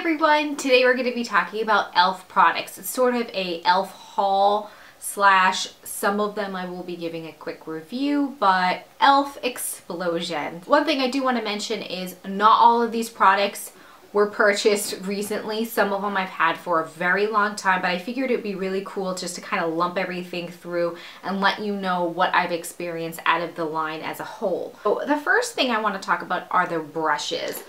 everyone! Today we're going to be talking about e.l.f. products. It's sort of a e.l.f. haul slash some of them I will be giving a quick review, but e.l.f. explosion. One thing I do want to mention is not all of these products were purchased recently. Some of them I've had for a very long time, but I figured it'd be really cool just to kind of lump everything through and let you know what I've experienced out of the line as a whole. So the first thing I want to talk about are the brushes.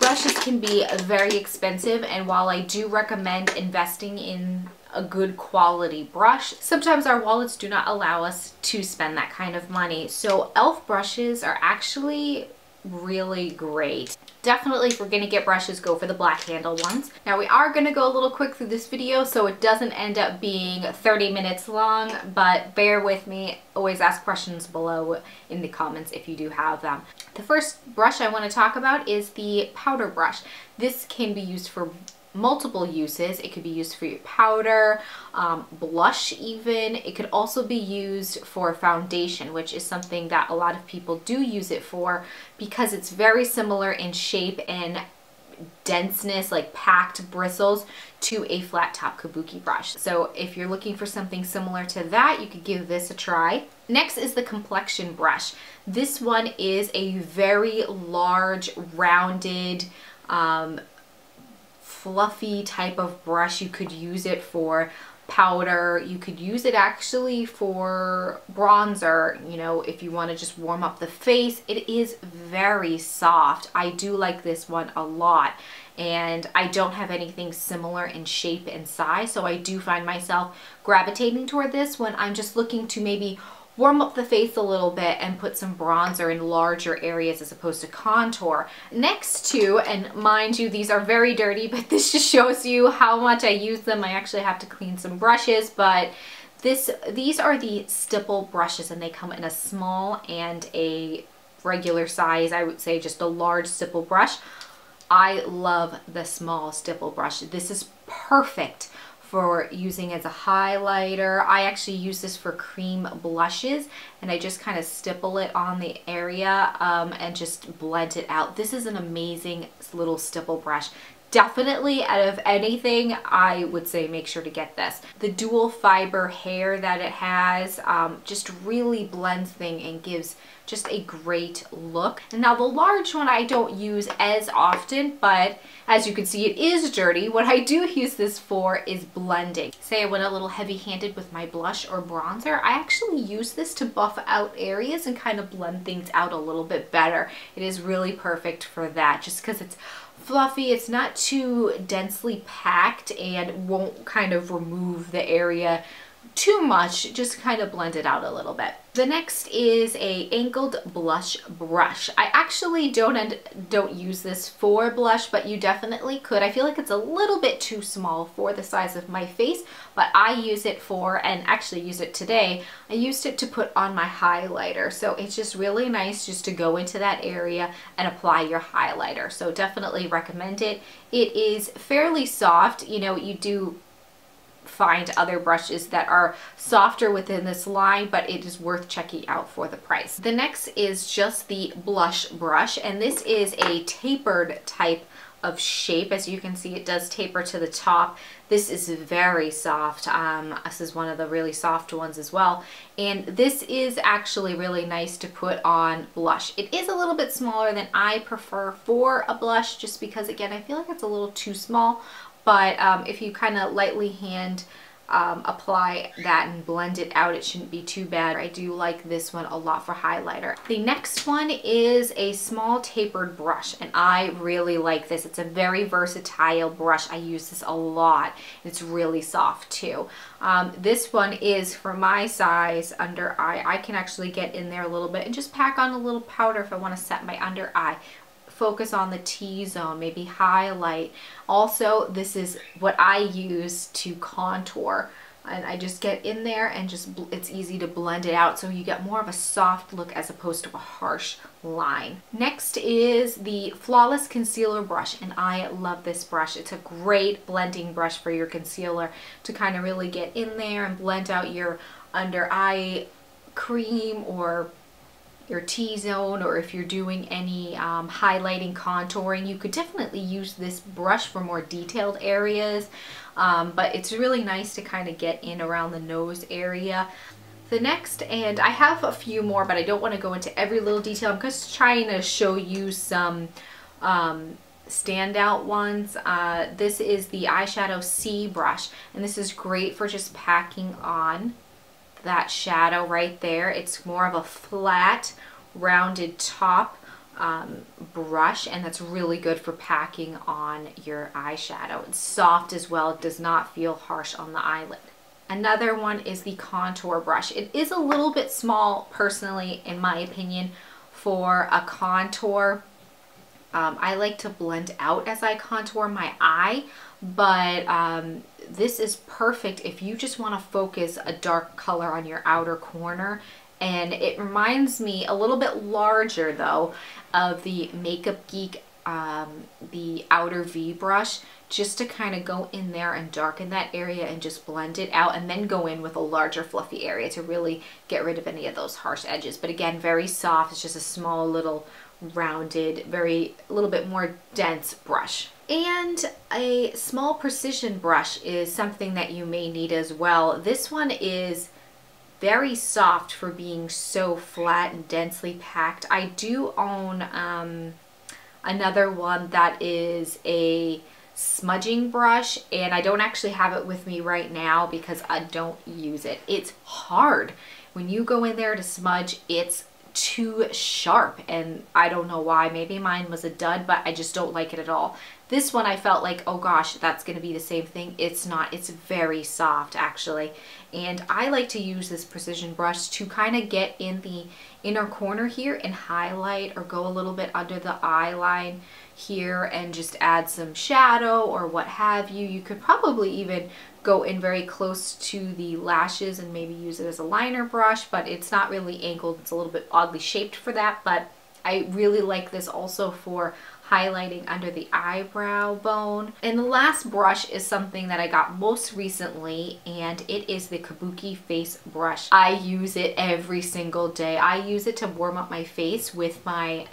Brushes can be very expensive, and while I do recommend investing in a good quality brush, sometimes our wallets do not allow us to spend that kind of money. So e.l.f. brushes are actually really great. Definitely, if we're going to get brushes, go for the black handle ones. Now we are going to go a little quick through this video so it doesn't end up being 30 minutes long, but bear with me. Always ask questions below in the comments if you do have them. The first brush I want to talk about is the powder brush. This can be used for multiple uses. It could be used for your powder, blush even. It could also be used for foundation, which is something that a lot of people do use it for because it's very similar in shape and denseness, like packed bristles, to a flat top kabuki brush. So if you're looking for something similar to that, you could give this a try. Next is the Complexion Brush. This one is a very large, rounded, fluffy type of brush. You could use it for powder. You could use it actually for bronzer, you know, if you want to just warm up the face. It is very soft. I do like this one a lot, and I don't have anything similar in shape and size, so I do find myself gravitating toward this when I'm just looking to maybe warm up the face a little bit and put some bronzer in larger areas as opposed to contour. Next to, and mind you, these are very dirty, but this just shows you how much I use them. I actually have to clean some brushes, but these are the stipple brushes, and they come in a small and a regular size. I would say just a large stipple brush. I love the small stipple brush. This is perfect for using as a highlighter. I actually use this for cream blushes, and I just kind of stipple it on the area and just blend it out. This is an amazing little stipple brush. Definitely, out of anything, I would say make sure to get this. The dual fiber hair that it has just really blends things and gives just a great look. And now the large one I don't use as often, but as you can see, it is dirty. What I do use this for is blending. Say I went a little heavy-handed with my blush or bronzer, I actually use this to buff out areas and kind of blend things out a little bit better. It is really perfect for that, just because it's fluffy, it's not too densely packed, and won't kind of remove the area too much, just kind of blend it out a little bit. The next is a angled blush brush. I actually don't use this for blush, but you definitely could. I feel like it's a little bit too small for the size of my face, but I use it for, and actually use it today, I used it to put on my highlighter. So it's just really nice just to go into that area and apply your highlighter. So definitely recommend it. It is fairly soft. You know, you do find other brushes that are softer within this line, but it is worth checking out for the price. The next is just the blush brush, and this is a tapered type of shape. As you can see, it does taper to the top. This is very soft. This is one of the really soft ones as well, and this is actually really nice to put on blush. It is a little bit smaller than I prefer for a blush, just because, again, I feel like it's a little too small. But if you kind of lightly hand apply that and blend it out, it shouldn't be too bad. I do like this one a lot for highlighter. The next one is a small tapered brush, and I really like this. It's a very versatile brush. I use this a lot. It's really soft too. This one is for my size under eye. I can actually get in there a little bit and just pack on a little powder if I want to set my under eye. Focus on the T-zone, maybe highlight. Also, this is what I use to contour, and I just get in there and just, it's easy to blend it out, so you get more of a soft look as opposed to a harsh line. Next is the Flawless Concealer Brush, and I love this brush. It's a great blending brush for your concealer to kind of really get in there and blend out your under eye cream or your T-zone, or if you're doing any highlighting, contouring, you could definitely use this brush for more detailed areas. But it's really nice to kind of get in around the nose area. The next, and I have a few more, but I don't want to go into every little detail. I'm just trying to show you some standout ones. This is the eyeshadow C brush, and this is great for just packing on that shadow right there. It's more of a flat, rounded top brush, and that's really good for packing on your eyeshadow. It's soft as well. It does not feel harsh on the eyelid. Another one is the contour brush. It is a little bit small, personally, in my opinion, for a contour. I like to blend out as I contour my eye, but this is perfect if you just want to focus a dark color on your outer corner. And it reminds me a little bit larger though of the Makeup Geek, the outer V brush, just to kind of go in there and darken that area and just blend it out, and then go in with a larger fluffy area to really get rid of any of those harsh edges. But again, very soft. It's just a small little rounded, a little bit more dense brush. And a small precision brush is something that you may need as well. This one is very soft for being so flat and densely packed. I do own another one that is a smudging brush, and I don't actually have it with me right now because I don't use it. It's hard. When you go in there to smudge, it's too sharp, and I don't know why. Maybe mine was a dud, but I just don't like it at all. This one I felt like, oh gosh, that's going to be the same thing. It's not. It's very soft actually, and I like to use this precision brush to kind of get in the inner corner here and highlight, or go a little bit under the eye line here and just add some shadow or what have you. You could probably even go in very close to the lashes and maybe use it as a liner brush, but it's not really angled. It's a little bit oddly shaped for that, but I really like this also for highlighting under the eyebrow bone. And the last brush is something that I got most recently, and it is the Kabuki Face Brush. I use it every single day. I use it to warm up my face with my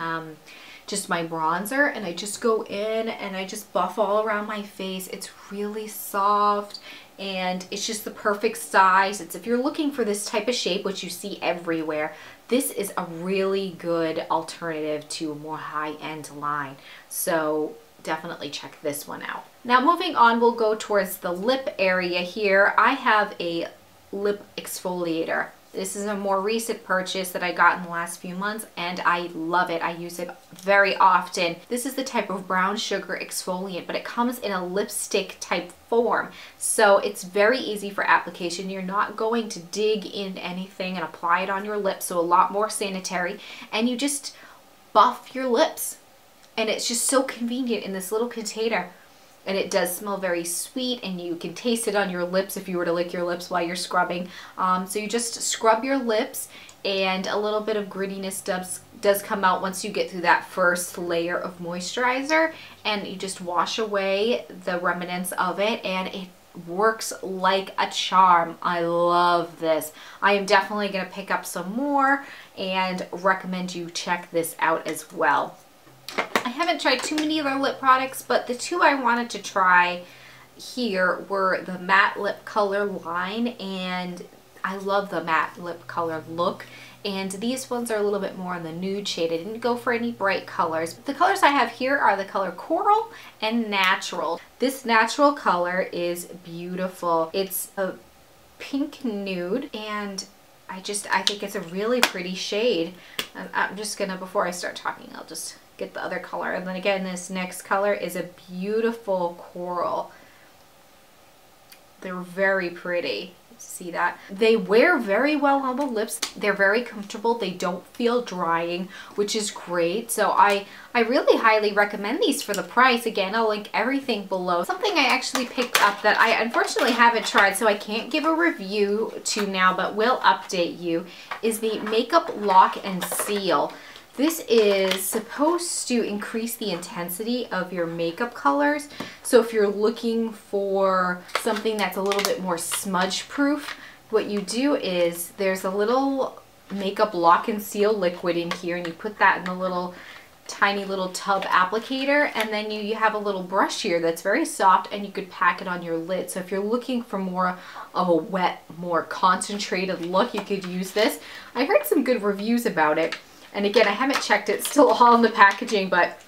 just my bronzer, and I just go in and I just buff all around my face. It's really soft and it's just the perfect size. It's, if you're looking for this type of shape, which you see everywhere, this is a really good alternative to a more high-end line. So definitely check this one out. Now moving on, we'll go towards the lip area here. I have a Lip Exfoliator. This is a more recent purchase that I got in the last few months, and I love it. I use it very often. This is the type of brown sugar exfoliant, but it comes in a lipstick type form. So it's very easy for application. You're not going to dig in anything and apply it on your lips, so a lot more sanitary. And you just buff your lips. And it's just so convenient in this little container. And it does smell very sweet, and you can taste it on your lips if you were to lick your lips while you're scrubbing. So you just scrub your lips, and a little bit of grittiness does come out once you get through that first layer of moisturizer, and you just wash away the remnants of it, and it works like a charm. I love this. I am definitely going to pick up some more and recommend you check this out as well. I haven't tried too many other lip products, but the two I wanted to try here were the matte lip color line, and I love the matte lip color look. And these ones are a little bit more on the nude shade. I didn't go for any bright colors. The colors I have here are the color Coral and Natural. This natural color is beautiful. It's a pink nude, and I think it's a really pretty shade. And I'm just gonna, before I start talking, I'll just get the other color. And then again, this next color is a beautiful coral. They're very pretty. See that? They wear very well on the lips. They're very comfortable. They don't feel drying, which is great. So I really highly recommend these for the price. Again, I'll link everything below. Something I actually picked up that I unfortunately haven't tried, so I can't give a review to now, but will update you, is the Makeup Lock and Seal. This is supposed to increase the intensity of your makeup colors. So if you're looking for something that's a little bit more smudge proof, what you do is there's a little makeup lock and seal liquid in here, and you put that in the little tiny little tub applicator, and then you have a little brush here that's very soft, and you could pack it on your lid. So if you're looking for more of a wet, more concentrated look, you could use this. I heard some good reviews about it, and again, I haven't checked it, still all in the packaging, but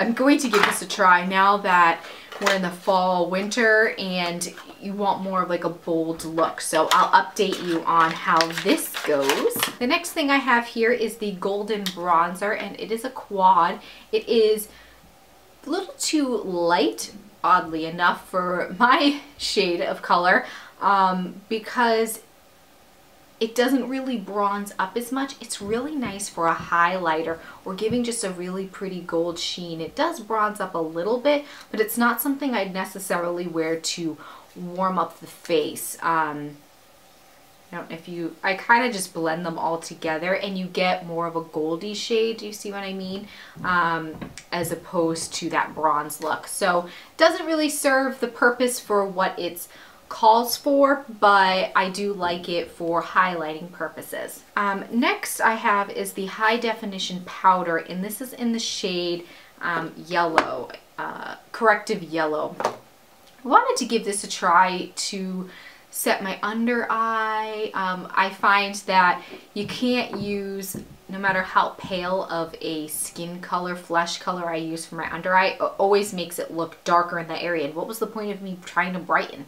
I'm going to give this a try now that we're in the fall, winter, and you want more of like a bold look. So I'll update you on how this goes. The next thing I have here is the Golden Bronzer, and it is a quad. It is a little too light, oddly enough, for my shade of color, because it doesn't really bronze up as much. It's really nice for a highlighter or giving just a really pretty gold sheen. It does bronze up a little bit, but it's not something I'd necessarily wear to warm up the face. I don't know if you, I kind of just blend them all together and you get more of a goldy shade. Do you see what I mean? As opposed to that bronze look. So it doesn't really serve the purpose for what it's calls for, but I do like it for highlighting purposes. Next I have is the high definition powder, and this is in the shade yellow, corrective yellow. I wanted to give this a try to set my under eye. I find that you can't use, no matter how pale of a skin color, flesh color I use for my under eye, it always makes it look darker in the area. And what was the point of me trying to brighten?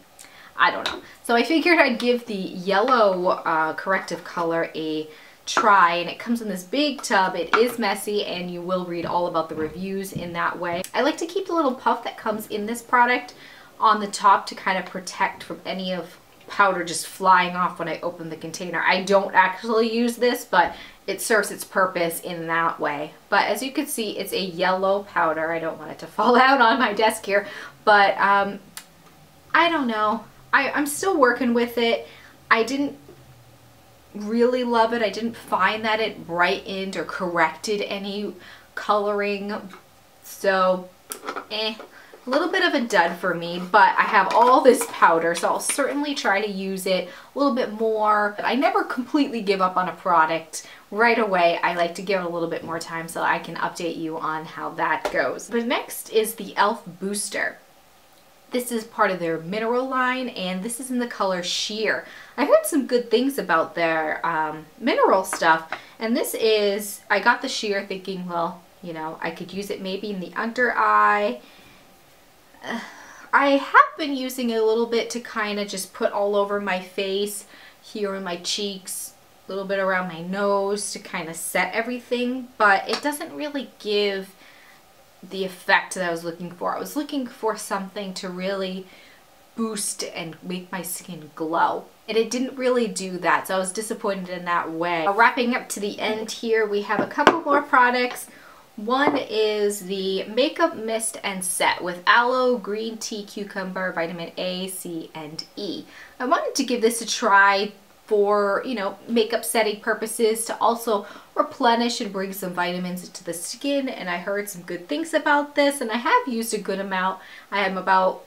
I don't know. So I figured I'd give the yellow corrective color a try, and it comes in this big tub. It is messy, and you will read all about the reviews in that way. I like to keep the little puff that comes in this product on the top to kind of protect from any of powder just flying off when I open the container. I don't actually use this, but it serves its purpose in that way. But as you can see, it's a yellow powder. I don't want it to fall out on my desk here, but I don't know. I'm still working with it. I didn't really love it. I didn't find that it brightened or corrected any coloring. So, a little bit of a dud for me, but I have all this powder, so I'll certainly try to use it a little bit more. I never completely give up on a product right away. I like to give it a little bit more time so I can update you on how that goes. But next is the e.l.f. Booster. This is part of their mineral line, and this is in the color Sheer. I heard some good things about their mineral stuff, and this is, I got the Sheer thinking, well, you know, I could use it maybe in the under eye. I have been using it a little bit to kind of just put all over my face, here in my cheeks, a little bit around my nose to kind of set everything, but it doesn't really give the effect that I was looking for. I was looking for something to really boost and make my skin glow, and it didn't really do that, so I was disappointed in that way. Wrapping up to the end here, we have a couple more products. One is the Makeup Mist and Set with aloe, green tea, cucumber, vitamin A, C, and E. I wanted to give this a try for, you know, makeup setting purposes, to also replenish and bring some vitamins into the skin, and I heard some good things about this, and I have used a good amount. I am about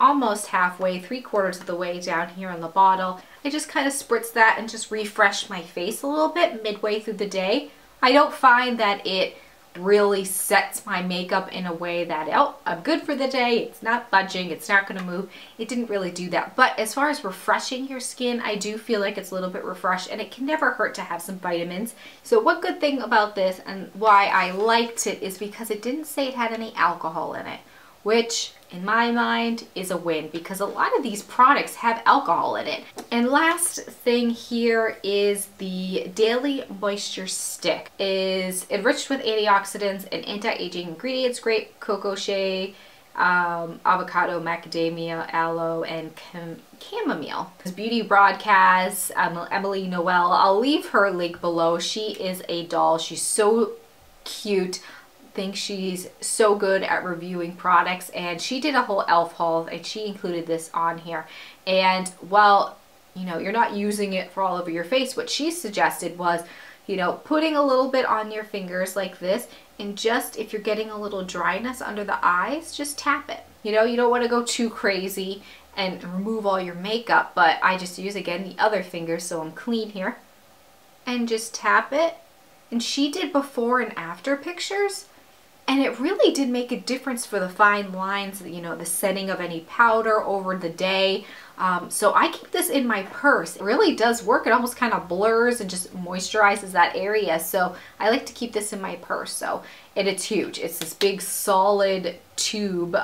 almost halfway, 3/4 of the way down here on the bottle. I just kind of spritz that and just refresh my face a little bit midway through the day. I don't find that it really sets my makeup in a way that, oh, I'm good for the day, it's not budging, it's not going to move. It didn't really do that. But as far as refreshing your skin, I do feel like it's a little bit refreshed, and it can never hurt to have some vitamins. So one good thing about this, and why I liked it, is because it didn't say it had any alcohol in it, which in my mind is a win, because a lot of these products have alcohol in it. And last thing here is the Daily Moisture Stick. It is enriched with antioxidants and anti-aging ingredients, grape, cocoa shea, avocado, macadamia, aloe, and chamomile. Beauty Broadcast, Emily Noel. I'll leave her link below. She is a doll. She's so cute. Think she's so good at reviewing products, and she did a whole e.l.f. haul, and she included this on here. And while, you know, you're not using it for all over your face, what she suggested was, you know, putting a little bit on your fingers like this, and just, if you're getting a little dryness under the eyes, just tap it. You know, you don't want to go too crazy and remove all your makeup, but I just use, again, the other finger, so I'm clean here. and just tap it. And she did before and after pictures, and it really did make a difference for the fine lines, you know, the setting of any powder over the day. So I keep this in my purse. It really does work. It almost kind of blurs and just moisturizes that area. So I like to keep this in my purse. So it's huge. It's this big solid tube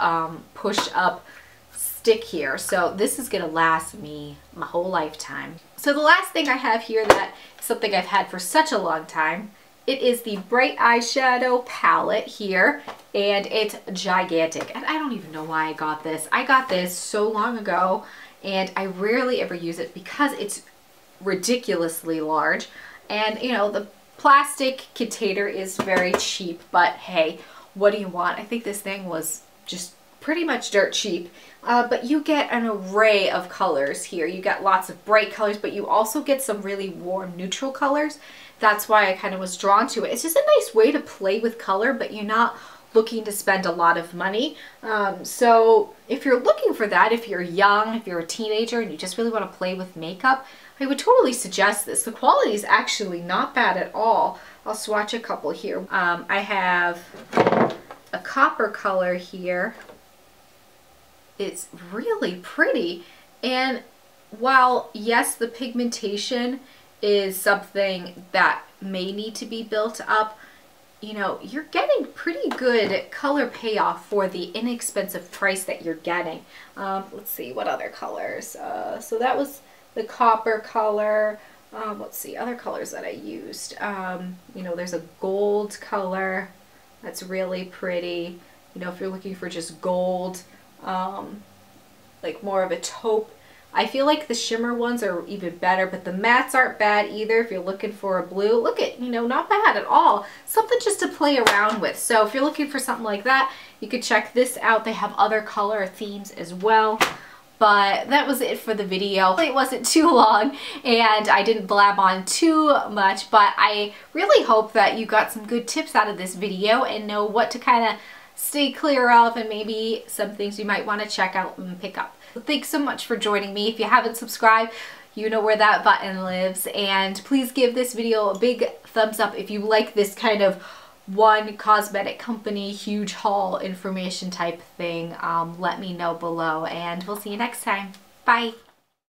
push up stick here. So this is gonna last me my whole lifetime. So the last thing I have here that is something I've had for such a long time, it is the Bright Eyeshadow Palette here, and it's gigantic. And I don't even know why I got this. I got this so long ago, and I rarely ever use it because it's ridiculously large. And you know, the plastic container is very cheap, but hey, what do you want? I think this thing was just pretty much dirt cheap. But you get an array of colors here. You get lots of bright colors, but you also get some really warm neutral colors. That's why I kind of was drawn to it. It's just a nice way to play with color, but you're not looking to spend a lot of money. So if you're looking for that, if you're young, if you're a teenager and you just really want to play with makeup, I would totally suggest this. The quality is actually not bad at all. I'll swatch a couple here. I have a copper color here. It's really pretty, and while yes, the pigmentation is something that may need to be built up, you know, you're getting pretty good color payoff for the inexpensive price that you're getting. Let's see, what other colors? So that was the copper color. Let's see, other colors that I used. You know, there's a gold color that's really pretty. You know, if you're looking for just gold, like more of a taupe. I feel like the shimmer ones are even better, but the mattes aren't bad either if you're looking for a blue. Look at, you know, not bad at all. Something just to play around with. So if you're looking for something like that, you could check this out. They have other color themes as well. But that was it for the video. It wasn't too long and I didn't blab on too much, but I really hope that you got some good tips out of this video and know what to kind of stay clear of, and maybe some things you might want to check out and pick up. Thanks so much for joining me. If you haven't subscribed, you know where that button lives, and please give this video a big thumbs up if you like this kind of one cosmetic company huge haul information type thing. Let me know below, and we'll see you next time. Bye.